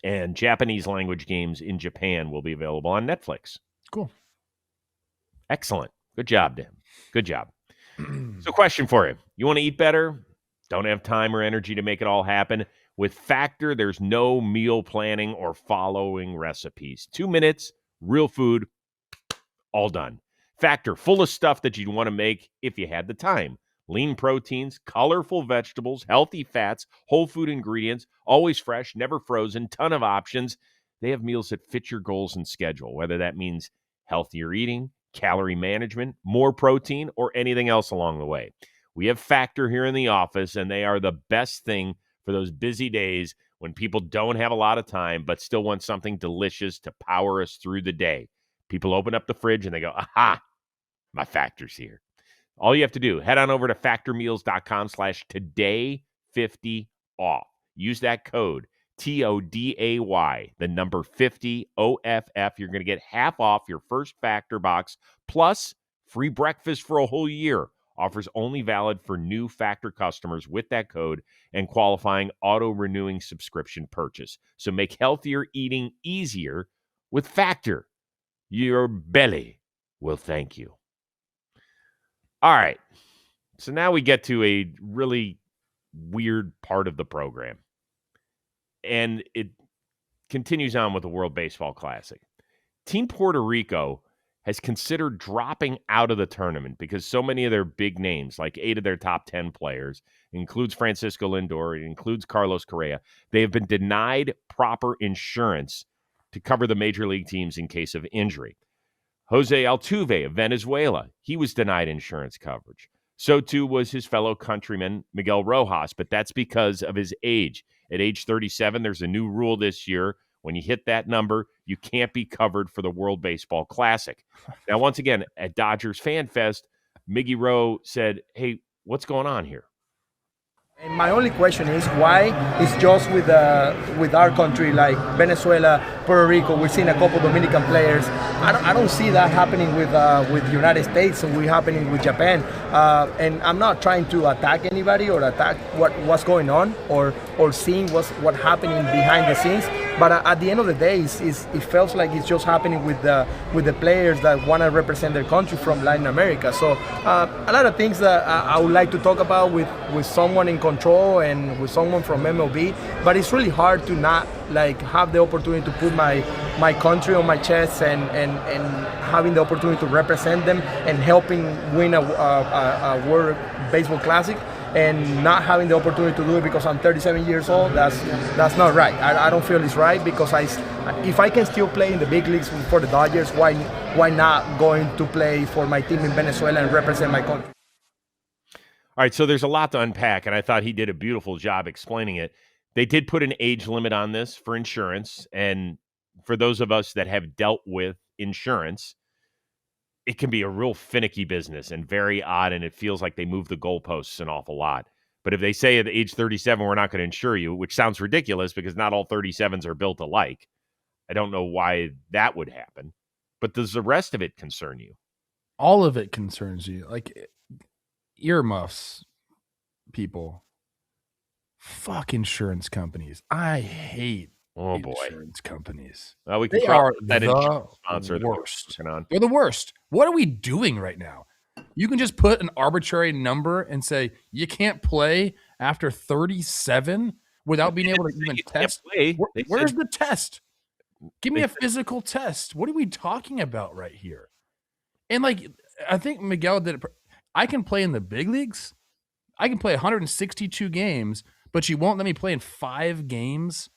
And Japanese language games in Japan will be available on Netflix. Cool. Excellent. Good job, Dan. Good job. So question for you. You want to eat better? Don't have time or energy to make it all happen? With Factor, there's no meal planning or following recipes. 2 minutes, real food, all done. Factor, full of stuff that you'd want to make if you had the time. Lean proteins, colorful vegetables, healthy fats, whole food ingredients, always fresh, never frozen, ton of options. They have meals that fit your goals and schedule, whether that means healthier eating, calorie management, more protein, or anything else along the way. We have Factor here in the office, and they are the best thing for those busy days when people don't have a lot of time but still want something delicious to power us through the day. People open up the fridge and they go, aha, my Factor's here. All you have to do, head on over to factormeals.com/today50off. Use that code, TODAY, the number 50 OFF. You're going to get half off your first Factor box, plus free breakfast for a whole year. Offers only valid for new Factor customers with that code and qualifying auto-renewing subscription purchase. So make healthier eating easier with Factor. Your belly will thank you. All right. So now we get to a really weird part of the program. And it continues on with the World Baseball Classic. Team Puerto Rico has considered dropping out of the tournament because so many of their big names, like 8 of their top 10 players, includes Francisco Lindor, it includes Carlos Correa, they have been denied proper insurance to cover the major league teams in case of injury. Jose Altuve of Venezuela, he was denied insurance coverage. So too was his fellow countryman, Miguel Rojas, but that's because of his age. At age 37, there's a new rule this year. When you hit that number, you can't be covered for the World Baseball Classic. Now, once again, at Dodgers Fan Fest, Miggy Rowe said, hey, what's going on here? And my only question is why it's just with our country, like Venezuela, Puerto Rico. We've seen a couple Dominican players. I don't see that happening with the United States, and we're happening with Japan. And I'm not trying to attack anybody or attack what's going on or seeing what's happening behind the scenes. But at the end of the day, it feels like it's just happening with the players that want to represent their country from Latin America. So a lot of things that I would like to talk about with someone in control and with someone from MLB. But it's really hard to not like have the opportunity to put my country on my chest and having the opportunity to represent them and helping win a World Baseball Classic. And not having the opportunity to do it because I'm 37 years old, that's not right. I don't feel it's right because if I can still play in the big leagues for the Dodgers, why not going to play for my team in Venezuela and represent my country? All right, so there's a lot to unpack, and I thought he did a beautiful job explaining it. They did put an age limit on this for insurance, and for those of us that have dealt with insurance, it can be a real finicky business and very odd, and it feels like they move the goalposts an awful lot. But if they say at age 37, we're not going to insure you, which sounds ridiculous because not all 37s are built alike. I don't know why that would happen. But does the rest of it concern you? All of it concerns you. Like earmuffs, people. Fuck insurance companies. I hate insurance companies. Well, we can they are that the sponsor worst. On. They're the worst. What are we doing right now? You can just put an arbitrary number and say you can't play after 37 without being able to even test. Where's the test? Give me a physical test. What are we talking about right here? And like, I think Miguel did it. I can play in the big leagues. I can play 162 games, but you won't let me play in 5 games.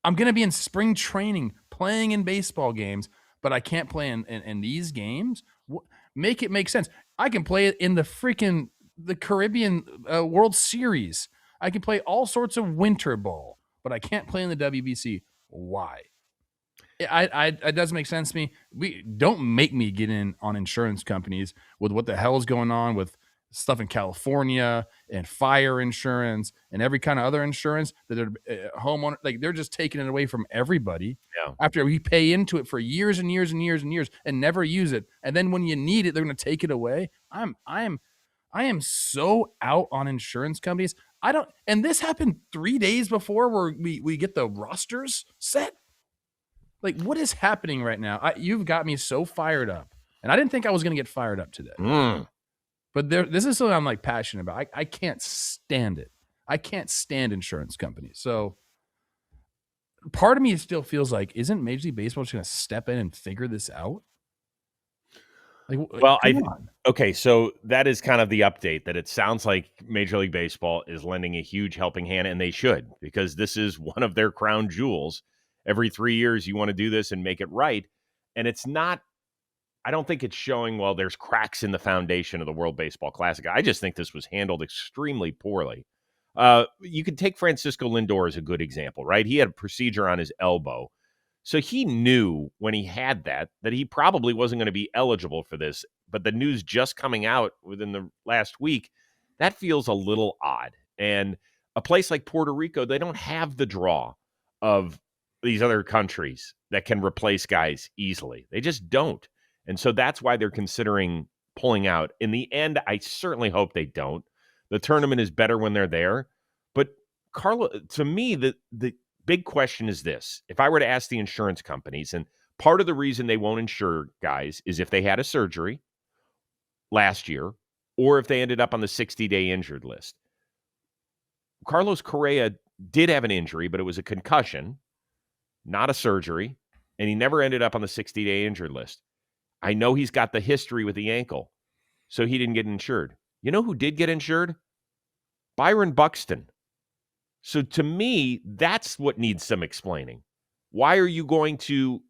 I'm going to be in spring training playing in baseball games, but I can't play in these games. Make it make sense. I can play it in the Caribbean World Series. I can play all sorts of winter ball, but I can't play in the WBC. Why? It does make sense to me. We don't make me get in on insurance companies with what the hell is going on with stuff in California and fire insurance and every kind of other insurance that are homeowner, like they're just taking it away from everybody Yeah. after we pay into it for years and years and years and years and never use it. And then when you need it, they're going to take it away. I am so out on insurance companies. And this happened 3 days before where we get the rosters set. Like, what is happening right now? You've got me so fired up. And I didn't think I was going to get fired up today. But this is something I'm like passionate about. I can't stand it. I can't stand insurance companies. So part of me still feels like, isn't Major League Baseball just going to step in and figure this out? Well, okay, so that is kind of the update, that it sounds like Major League Baseball is lending a huge helping hand, and they should, because this is one of their crown jewels. Every 3 years, you want to do this and make it right. And it's not, I don't think it's showing, well, there's cracks in the foundation of the World Baseball Classic. I just think this was handled extremely poorly. You could take Francisco Lindor as a good example, right? He had a procedure on his elbow. So he knew when he had that he probably wasn't going to be eligible for this. But the news just coming out within the last week, that feels a little odd. And a place like Puerto Rico, they don't have the draw of these other countries that can replace guys easily. They just don't. And so that's why they're considering pulling out. In the end, I certainly hope they don't. The tournament is better when they're there. But Carlo, to me, the big question is this. If I were to ask the insurance companies, and part of the reason they won't insure guys is if they had a surgery last year or if they ended up on the 60-day injured list. Carlos Correa did have an injury, but it was a concussion, not a surgery, and he never ended up on the 60-day injured list. I know he's got the history with the ankle, so he didn't get insured. You know who did get insured? Byron Buxton. So to me, that's what needs some explaining. Why are you going to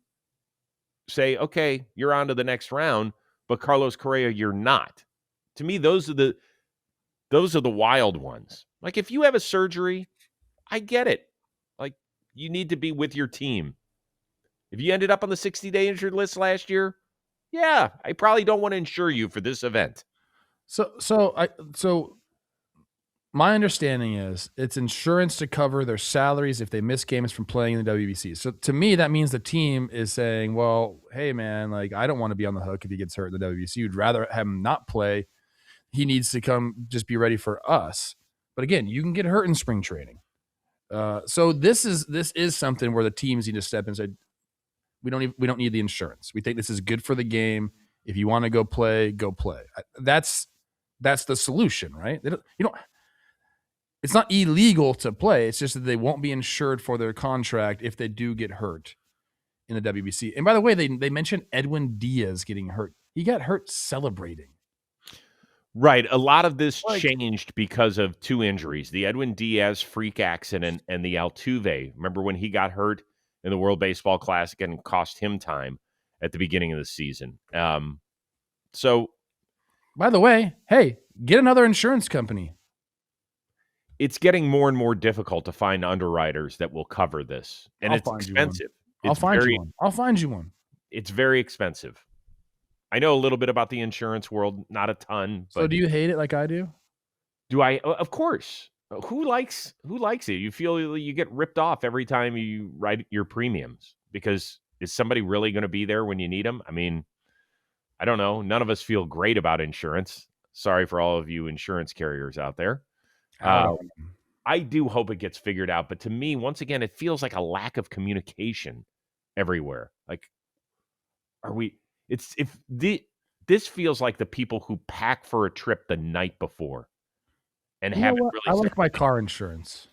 say, okay, you're on to the next round, but Carlos Correa, you're not? To me, those are the wild ones. Like, if you have a surgery, I get it. Like, you need to be with your team. If you ended up on the 60-day injured list last year, yeah, I probably don't want to insure you for this event. So my understanding is it's insurance to cover their salaries if they miss games from playing in the WBC. So to me, that means the team is saying, well, hey, man, like, I don't want to be on the hook if he gets hurt in the WBC. You'd rather have him not play. He needs to come just be ready for us. But again, you can get hurt in spring training. So this is something where the teams need to step in and say, we don't need the insurance. We think this is good for the game. If you want to go play, go play. That's the solution, right? It's not illegal to play. It's just that they won't be insured for their contract if they do get hurt in the WBC. And by the way, they mentioned Edwin Diaz getting hurt. He got hurt celebrating. Right. A lot of this changed because of two injuries, the Edwin Diaz freak accident and the Altuve. Remember when he got hurt in the World Baseball Classic and cost him time at the beginning of the season? So, by the way, hey, get another insurance company. It's getting more and more difficult to find underwriters that will cover this. And it's expensive. I'll find you one. It's very expensive. I know a little bit about the insurance world, not a ton. But so do you hate it like I do? Do I? Of course. Who likes it? You feel you get ripped off every time you write your premiums because is somebody really going to be there when you need them? I mean, I don't know. None of us feel great about insurance. Sorry for all of you insurance carriers out there. I do hope it gets figured out. But to me, once again, it feels like a lack of communication everywhere. Like, this feels like the people who pack for a trip the night before and haven't really. I like my car insurance.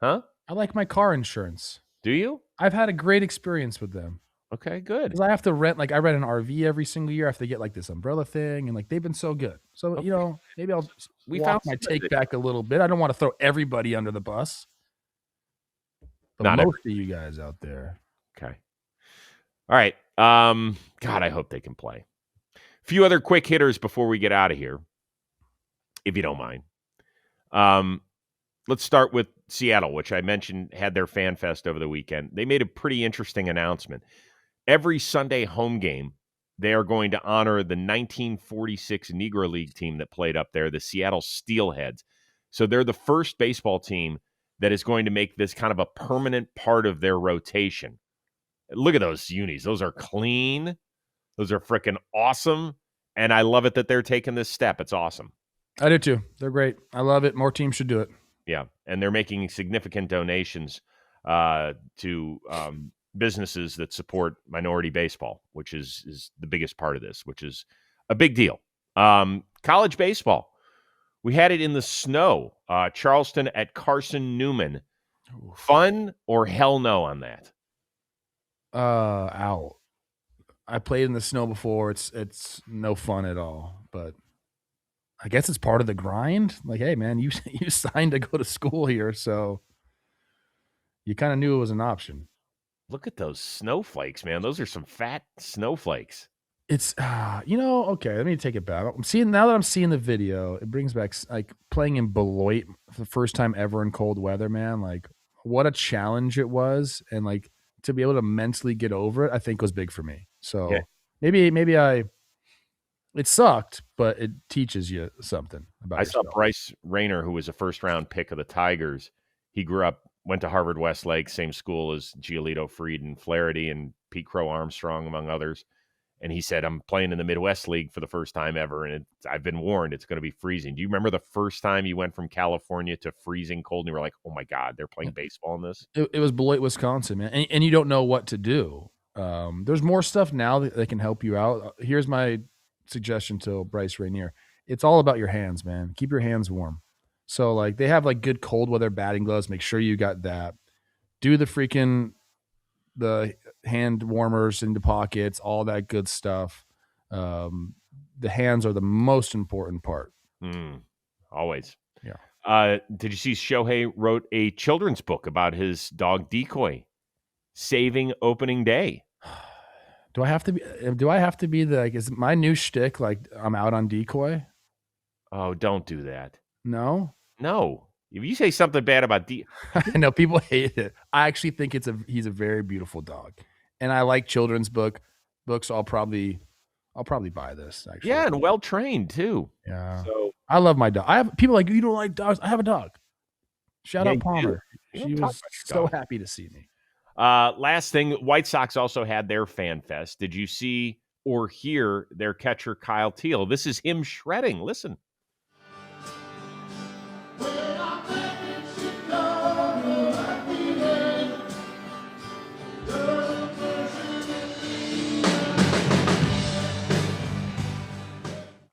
Huh? I like my car insurance. Do you? I've had a great experience with them. Okay, good. Because I have to rent, I rent an RV every single year. I have to get this umbrella thing, and they've been so good. So maybe I'll walk my take back a little bit. I don't want to throw everybody under the bus, but most of you guys out there. Okay. All right. God, I hope they can play. A few other quick hitters before we get out of here, if you don't mind. let's start with Seattle, which I mentioned had their fan fest over the weekend. They made a pretty interesting announcement. Every Sunday home game, they are going to honor the 1946 Negro League team that played up there, the Seattle Steelheads. So they're the first baseball team that is going to make this kind of a permanent part of their rotation. Look at those unis. Those are clean. Those are freaking awesome. And I love it that they're taking this step. It's awesome. I do too. They're great. I love it. More teams should do it. Yeah. And they're making significant donations to businesses that support minority baseball, which is the biggest part of this, which is a big deal. College baseball. We had it in the snow. Charleston at Carson Newman. Fun or hell no on that? Out. I played in the snow before. It's no fun at all. But I guess it's part of the grind. Like, hey man, you signed to go to school here, so you kind of knew it was an option. Look at those snowflakes, man. Those are some fat snowflakes. It's okay, let me take it back. Now that I'm seeing the video, it brings back like playing in Beloit for the first time ever in cold weather, man. Like what a challenge it was, and like to be able to mentally get over it, I think was big for me. So yeah. maybe it sucked, but it teaches you something about yourself. Saw Bryce Rayner, who was a first-round pick of the Tigers. He went to Harvard Westlake, same school as Giolito Fried and Flaherty and Pete Crow Armstrong, among others. And he said, I'm playing in the Midwest League for the first time ever, and I've been warned it's going to be freezing. Do you remember the first time you went from California to freezing cold and you were like, oh, my God, they're playing baseball in this? It was Beloit, Wisconsin, man. And you don't know what to do. There's more stuff now that can help you out. Here's my suggestion to Bryce Rainier. It's all about your hands, man. Keep your hands warm. So, like, they have, like, good cold weather batting gloves. Make sure you got that. Do the hand warmers into pockets, all that good stuff. The hands are the most important part. Always. Yeah. Did you see Shohei wrote a children's book about his dog Decoy saving opening day? Do I have to be like, is my new shtick like I'm out on Decoy? Oh, don't do that. No. If you say something bad about I know people hate it. I actually think he's a very beautiful dog, and I like children's books. I'll probably buy this. Actually, yeah, and well trained too. Yeah, so I love my dog. I have people like, you don't like dogs. I have a dog. Shout out Palmer. She was so happy to see me. Last thing, White Sox also had their fan fest. Did you see or hear their catcher Kyle Teal? This is him shredding. Listen.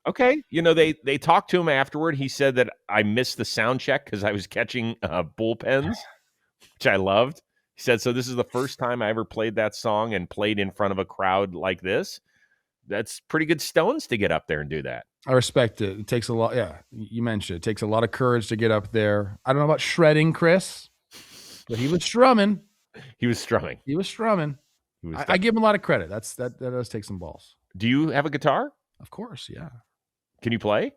Okay, they talked to him afterward. He said that I missed the sound check because I was catching bullpens, which I loved. He said, so this is the first time I ever played that song and played in front of a crowd like this. That's pretty good stones to get up there and do that. I respect it. It takes a lot. Yeah, you mentioned it takes a lot of courage to get up there. I don't know about shredding, Chris, but he was strumming. He was strumming. I give him a lot of credit. That does take some balls. Do you have a guitar? Of course, yeah. Can you play?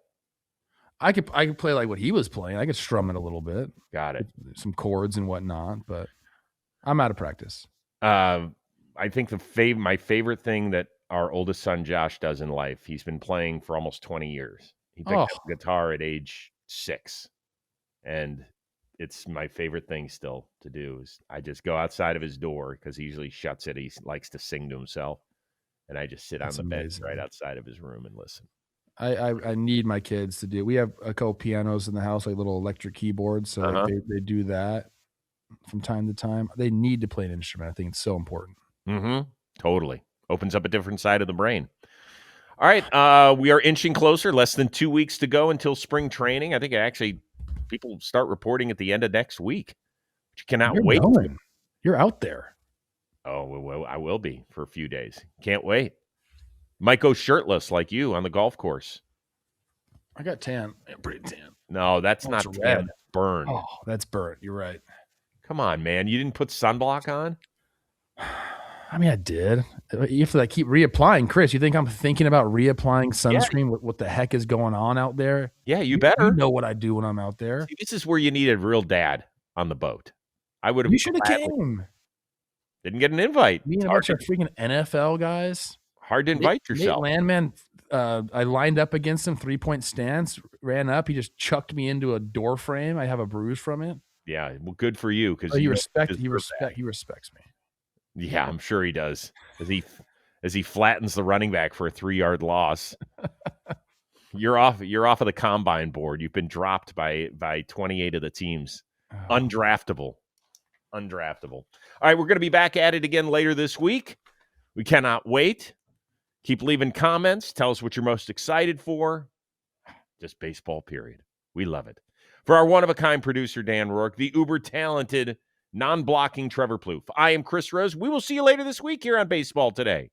I could play like what he was playing. I could strum it a little bit. Got it. Some chords and whatnot, but I'm out of practice. I think my favorite thing that our oldest son Josh does in life, he's been playing for almost 20 years. He picked up a guitar at age 6, and it's my favorite thing still to do. Is I just go outside of his door because he usually shuts it. He likes to sing to himself, and I just sit on the bench right outside of his room and listen. I need my kids to do. We have a couple pianos in the house, like little electric keyboards, so like they do that from time to time. They need to play an instrument. I think it's so important. Mm-hmm. Totally. Opens up a different side of the brain. All right. We are inching closer. Less than 2 weeks to go until spring training. I think actually people start reporting at the end of next week. But you cannot wait. You're out there. Oh, well, I will be for a few days. Can't wait. Might go shirtless like you on the golf course. I got tan. I'm pretty tan. No, that's not tan. That's burn. Oh, that's burnt. You're right. Come on, man. You didn't put sunblock on? I mean, I did. You have to like keep reapplying. Chris, you think I'm thinking about reapplying Yeah. sunscreen? What the heck is going on out there? Yeah, you You better. know what I do when I'm out there. See, this is where you need a real dad on the boat. I would have You should have came. didn't get an invite. Me It's and a bunch of freaking NFL guys. hard to invite Nate yourself. Landman, I lined up against him, 3-point stance, ran up. He just chucked me into a door frame. I have a bruise from it. Yeah, well, good for you because Oh, he respects me. Yeah, I'm sure he does. As he flattens the running back for a 3-yard loss. You're off of the combine board. You've been dropped by 28 of the teams. Undraftable. All right, we're going to be back at it again later this week. We cannot wait. Keep leaving comments. Tell us what you're most excited for. Just baseball, period. We love it. For our one-of-a-kind producer, Dan Rourke, the uber-talented, non-blocking Trevor Plouffe, I am Chris Rose. We will see you later this week here on Baseball Today.